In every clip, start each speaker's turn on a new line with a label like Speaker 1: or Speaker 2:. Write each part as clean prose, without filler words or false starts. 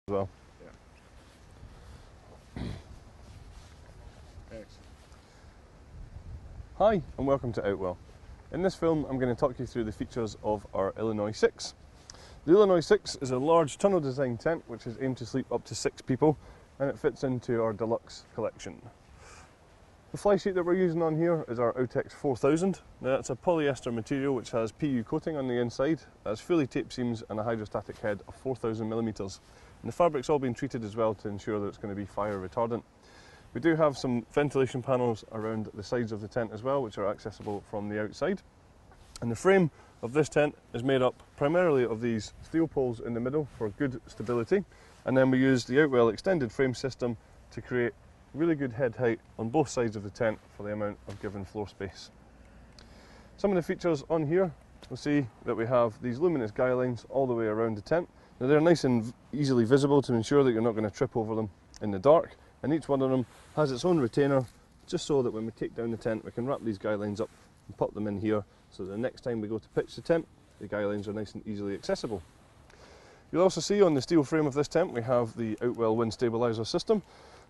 Speaker 1: as well.
Speaker 2: Yeah. Excellent.
Speaker 1: Hi and welcome to Outwell. In this film I'm going to talk you through the features of our Illinois 6. The Illinois 6 is a large tunnel design tent which is aimed to sleep up to 6 people, and it fits into our deluxe collection. The fly sheet that we're using on here is our Outtex 4000. Now that's a polyester material which has PU coating on the inside, has fully taped seams and a hydrostatic head of 4000mm. And the fabric's all been treated as well to ensure that it's going to be fire retardant. We do have some ventilation panels around the sides of the tent as well, which are accessible from the outside. And the frame of this tent is made up primarily of these steel poles in the middle for good stability. And then we use the Outwell extended frame system to create really good head height on both sides of the tent for the amount of given floor space. Some of the features on here, you'll see that we have these luminous guy lines all the way around the tent. Now they're nice and easily visible to ensure that you're not going to trip over them in the dark, and each one of them has its own retainer just so that when we take down the tent we can wrap these guy lines up and pop them in here, so the next time we go to pitch the tent the guy lines are nice and easily accessible. You'll also see on the steel frame of this tent we have the Outwell wind stabiliser system.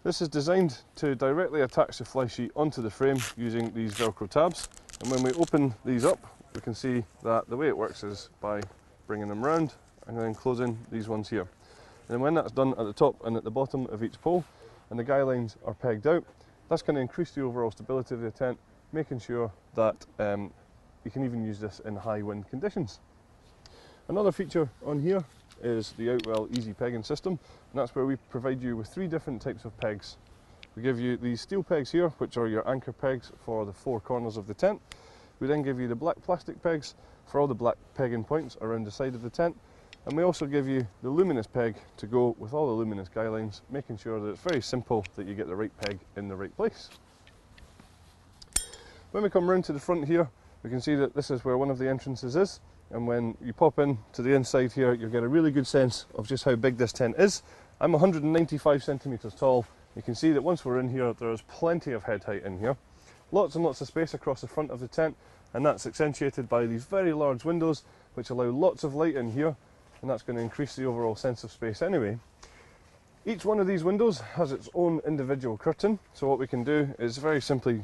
Speaker 1: This is designed to directly attach the fly sheet onto the frame using these Velcro tabs, and when we open these up we can see that the way it works is by bringing them round and then closing these ones here. And when that's done at the top and at the bottom of each pole and the guy lines are pegged out, that's going to increase the overall stability of the tent, making sure that you can even use this in high wind conditions. Another feature on here is the Outwell easy pegging system, and that's where we provide you with 3 different types of pegs. We give you these steel pegs here, which are your anchor pegs for the 4 corners of the tent. We then give you the black plastic pegs for all the black pegging points around the side of the tent, and we also give you the luminous peg to go with all the luminous guy lines, making sure that it's very simple that you get the right peg in the right place. When we come round to the front here, we can see that this is where one of the entrances is, and when you pop in to the inside here you'll get a really good sense of just how big this tent is. I'm 195 centimetres tall. You can see that once we're in here there's plenty of head height in here. Lots and lots of space across the front of the tent, and that's accentuated by these very large windows which allow lots of light in here, and that's going to increase the overall sense of space anyway. Each one of these windows has its own individual curtain, so what we can do is very simply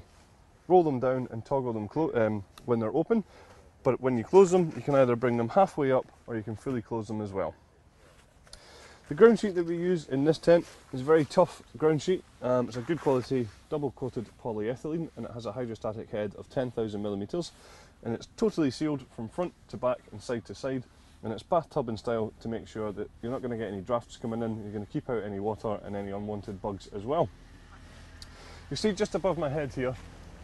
Speaker 1: roll them down and toggle them when they're open, but when you close them you can either bring them halfway up or you can fully close them as well. The ground sheet that we use in this tent is a very tough ground sheet. It's a good quality double coated polyethylene, and it has a hydrostatic head of 10,000mm, and it's totally sealed from front to back and side to side, and it's bathtub in style to make sure that you're not going to get any drafts coming in, you're going to keep out any water and any unwanted bugs as well. You see just above my head here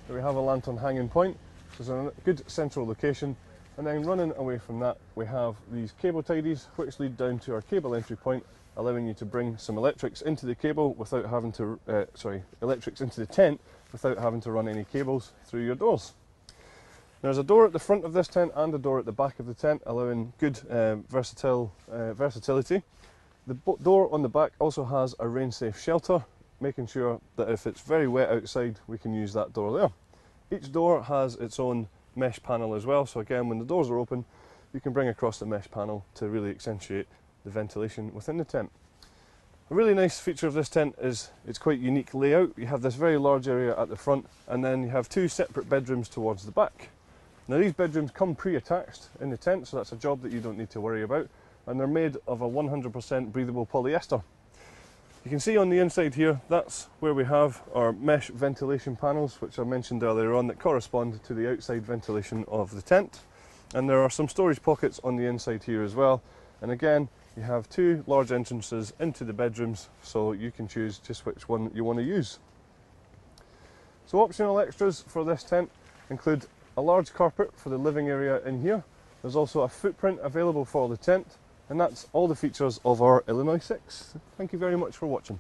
Speaker 1: that we have a lantern hanging point, so it's a good central location, and then running away from that we have these cable tidies which lead down to our cable entry point, allowing you to bring some electrics into the cable without having to, electrics into the tent without having to run any cables through your doors. There's a door at the front of this tent and a door at the back of the tent, allowing good versatility. The door on the back also has a Rainsafe Shelter, making sure that if it's very wet outside we can use that door there. Each door has its own mesh panel as well, so again when the doors are open you can bring across the mesh panel to really accentuate the ventilation within the tent. A really nice feature of this tent is its quite unique layout. You have this very large area at the front, and then you have 2 separate bedrooms towards the back. Now these bedrooms come pre-attached in the tent, so that's a job that you don't need to worry about, and they're made of a 100% breathable polyester. You can see on the inside here, that's where we have our mesh ventilation panels, which I mentioned earlier on, that correspond to the outside ventilation of the tent. And there are some storage pockets on the inside here as well, and again you have 2 large entrances into the bedrooms, so you can choose just which one you want to use. So optional extras for this tent include a large carpet for the living area in here. There's also a footprint available for the tent, and that's all the features of our Illinois 6. Thank you very much for watching.